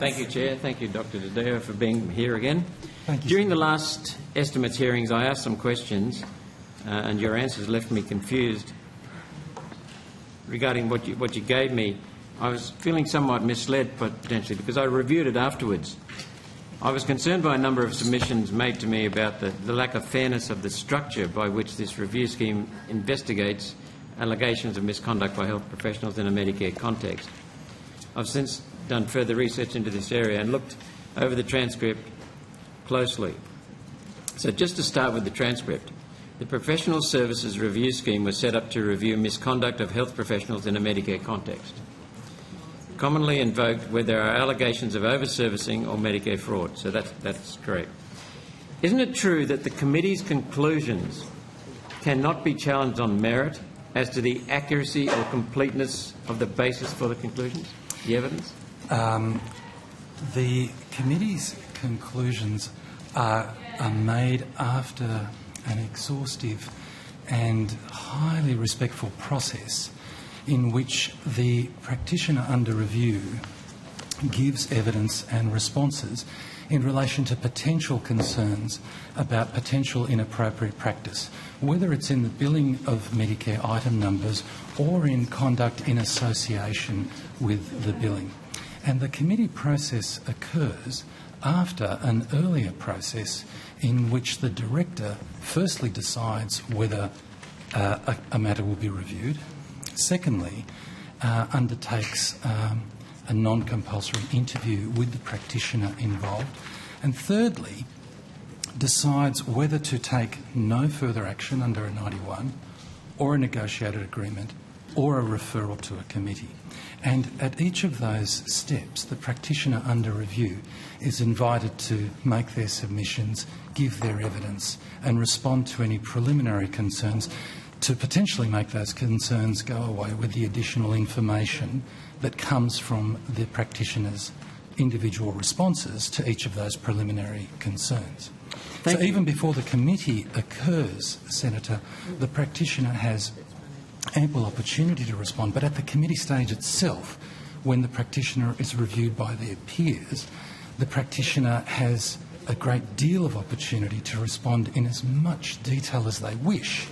Thank you, Chair. Thank you, Dr. Tadeo, for being here again. Thank you. During the last estimates hearings, I asked some questions and your answers left me confused regarding what you gave me. I was feeling somewhat misled, potentially, because I reviewed it afterwards. I was concerned by a number of submissions made to me about the lack of fairness of the structure by which this review scheme investigates allegations of misconduct by health professionals in a Medicare context. I've since done further research into this area and looked over the transcript closely. So just to start with the transcript, the Professional Services Review Scheme was set up to review misconduct of health professionals in a Medicare context, commonly invoked where there are allegations of over-servicing or Medicare fraud. So that's correct. Isn't it true that the committee's conclusions cannot be challenged on merit as to the accuracy or completeness of the basis for the conclusions, the evidence? The committee's conclusions are made after an exhaustive and highly respectful process in which the practitioner under review gives evidence and responses in relation to potential concerns about potential inappropriate practice, whether it's in the billing of Medicare item numbers or in conduct in association with the billing. And the committee process occurs after an earlier process in which the director firstly decides whether a matter will be reviewed, secondly undertakes a non-compulsory interview with the practitioner involved, and thirdly decides whether to take no further action under a 91 or a negotiated agreement or a referral to a committee. And at each of those steps, the practitioner under review is invited to make their submissions, give their evidence and respond to any preliminary concerns to potentially make those concerns go away with the additional information that comes from the practitioner's individual responses to each of those preliminary concerns. So even before the committee occurs, Senator, the practitioner has ample opportunity to respond, but at the committee stage itself, when the practitioner is reviewed by their peers, the practitioner has a great deal of opportunity to respond in as much detail as they wish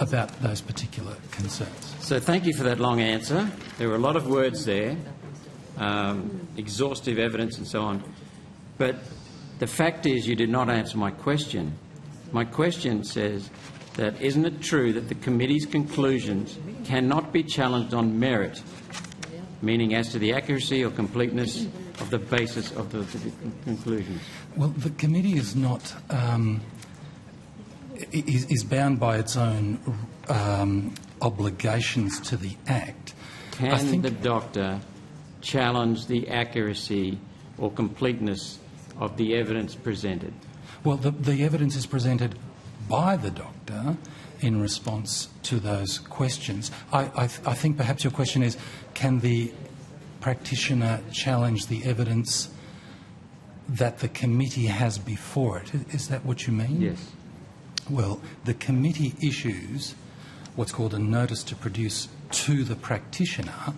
about those particular concerns. So thank you for that long answer. There were a lot of words there, exhaustive evidence and so on. But the fact is you did not answer my question. My question says that isn't it true that the committee's conclusions cannot be challenged on merit, meaning as to the accuracy or completeness of the basis of the conclusions? Well, the committee is not is bound by its own obligations to the Act. Can the doctor challenge the accuracy or completeness of the evidence presented? Well, the evidence is presented by the doctor in response to those questions. I think perhaps your question is, can the practitioner challenge the evidence that the committee has before it? Is that what you mean? Yes. Well, the committee issues what's called a notice to produce to the practitioner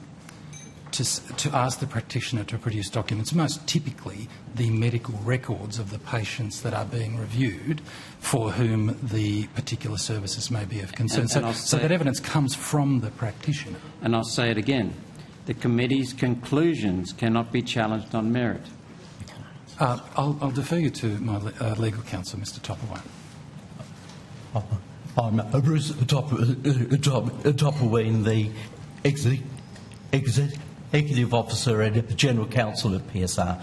to ask the practitioner to produce documents, most typically the medical records of the patients that are being reviewed for whom the particular services may be of concern. So that evidence comes from the practitioner. And I'll say it again. The committee's conclusions cannot be challenged on merit. I'll defer you to my legal counsel, Mr Topperwein. I'm Bruce Topperwein, the Executive Officer and General Counsel of PSR.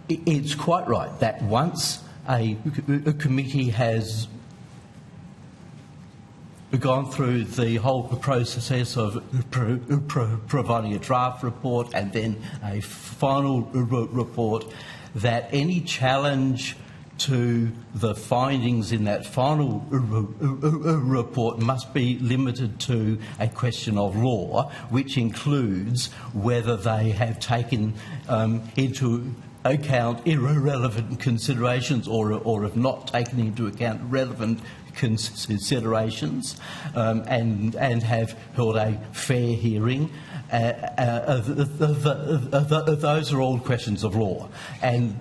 It's quite right that once a committee has gone through the whole process of providing a draft report and then a final report, that any challenge to the findings in that final report must be limited to a question of law, which includes whether they have taken into account irrelevant considerations or have not taken into account relevant considerations and have held a fair hearing those are all questions of law, and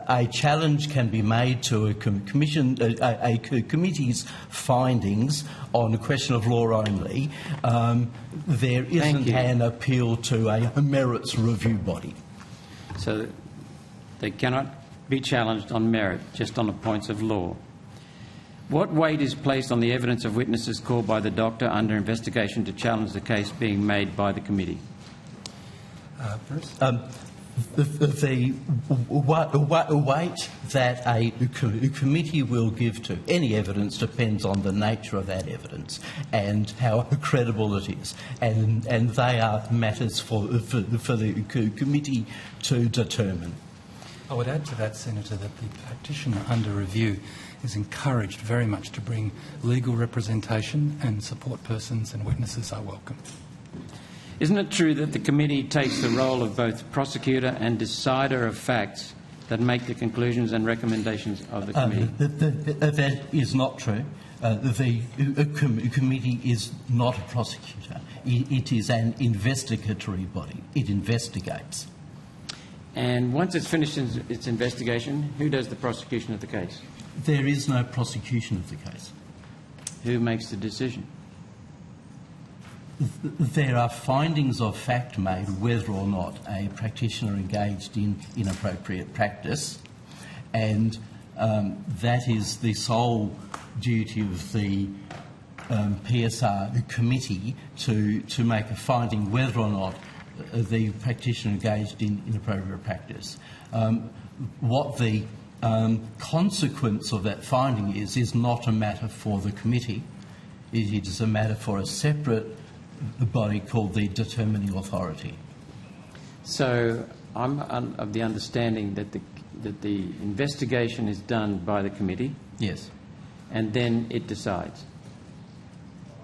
a challenge can be made to a committee's findings on a question of law only. There isn't an appeal to a merits review body. So they cannot be challenged on merit, just on the points of law. What weight is placed on the evidence of witnesses called by the doctor under investigation to challenge the case being made by the committee? Bruce? The weight that a committee will give to any evidence depends on the nature of that evidence and how credible it is, and they are matters for the committee to determine. I would add to that, Senator, that the practitioner under review is encouraged very much to bring legal representation, and support persons and witnesses are welcome. Isn't it true that the committee takes the role of both prosecutor and decider of facts that make the conclusions and recommendations of the committee? That is not true. The committee is not a prosecutor. It is an investigatory body. It investigates. And once it's finished its investigation, who does the prosecution of the case? There is no prosecution of the case. Who makes the decision? There are findings of fact made whether or not a practitioner engaged in inappropriate practice, and that is the sole duty of the PSR committee to make a finding whether or not the practitioner engaged in inappropriate practice. What the consequence of that finding is not a matter for the committee. It is a matter for a separate body called the determining authority. So I'm of the understanding that the investigation is done by the committee. Yes. And then it decides.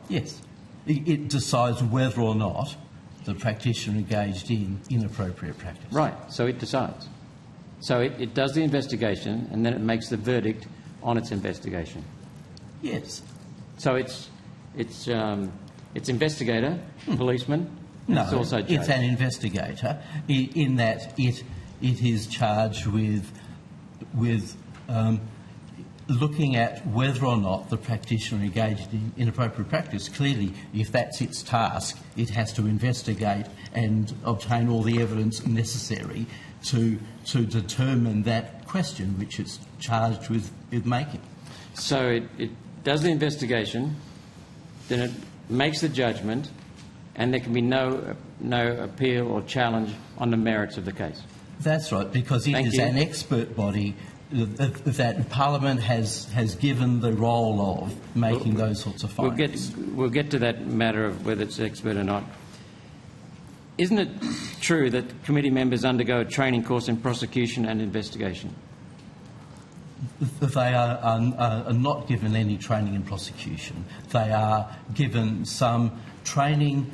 Yes. It decides whether or not the practitioner engaged in inappropriate practice. Right. So it decides. So it does the investigation, and then it makes the verdict on its investigation. Yes. So it's investigator, policeman. No, it's also judge. It's an investigator in that it is charged with looking at whether or not the practitioner engaged in inappropriate practice. Clearly, if that's its task, it has to investigate and obtain all the evidence necessary to determine that question, which it's charged with making. So it does the investigation, then it makes the judgment, and there can be no appeal or challenge on the merits of the case. That's right, because it is an expert body that Parliament has given the role of making those sorts of findings. We'll get to that matter of whether it's expert or not. Isn't it true that committee members undergo a training course in prosecution and investigation? They are not given any training in prosecution. They are given some training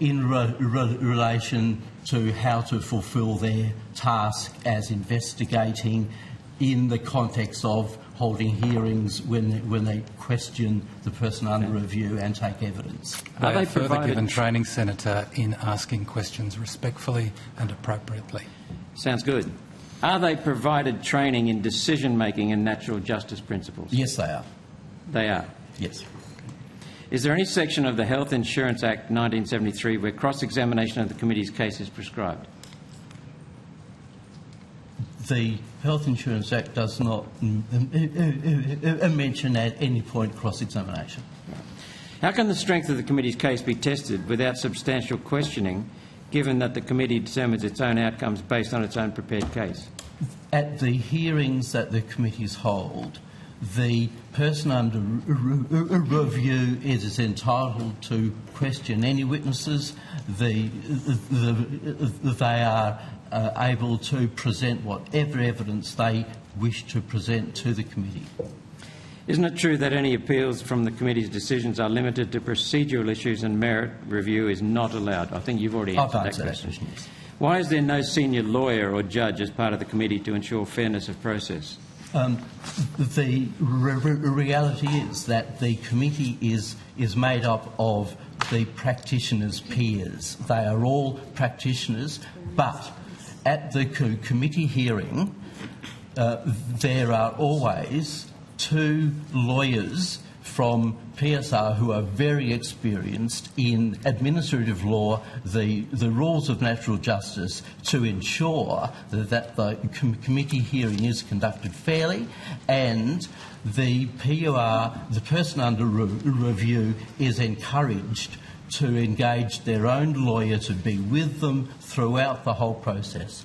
in relation to how to fulfil their task as investigating in the context of holding hearings when they question the person under review and take evidence. They are further given training, Senator, in asking questions respectfully and appropriately. Sounds good. Are they provided training in decision-making and natural justice principles? Yes, they are. They are? Yes. Is there any section of the Health Insurance Act 1973 where cross-examination of the committee's case is prescribed? The Health Insurance Act does not mention at any point cross-examination. How can the strength of the committee's case be tested without substantial questioning, given that the committee determines its own outcomes based on its own prepared case? At the hearings that the committees hold, the person under review is entitled to question any witnesses. They are able to present whatever evidence they wish to present to the committee. Isn't it true that any appeals from the committee's decisions are limited to procedural issues and merit review is not allowed? I think you've already answered that question. Yes. Why is there no senior lawyer or judge as part of the committee to ensure fairness of process? The reality is that the committee is made up of the practitioner's peers. They are all practitioners, but at the committee hearing, there are always two lawyers from PSR who are very experienced in administrative law, the rules of natural justice, to ensure that the committee hearing is conducted fairly, and the PUR, the person under review, is encouraged to engage their own lawyer to be with them throughout the whole process.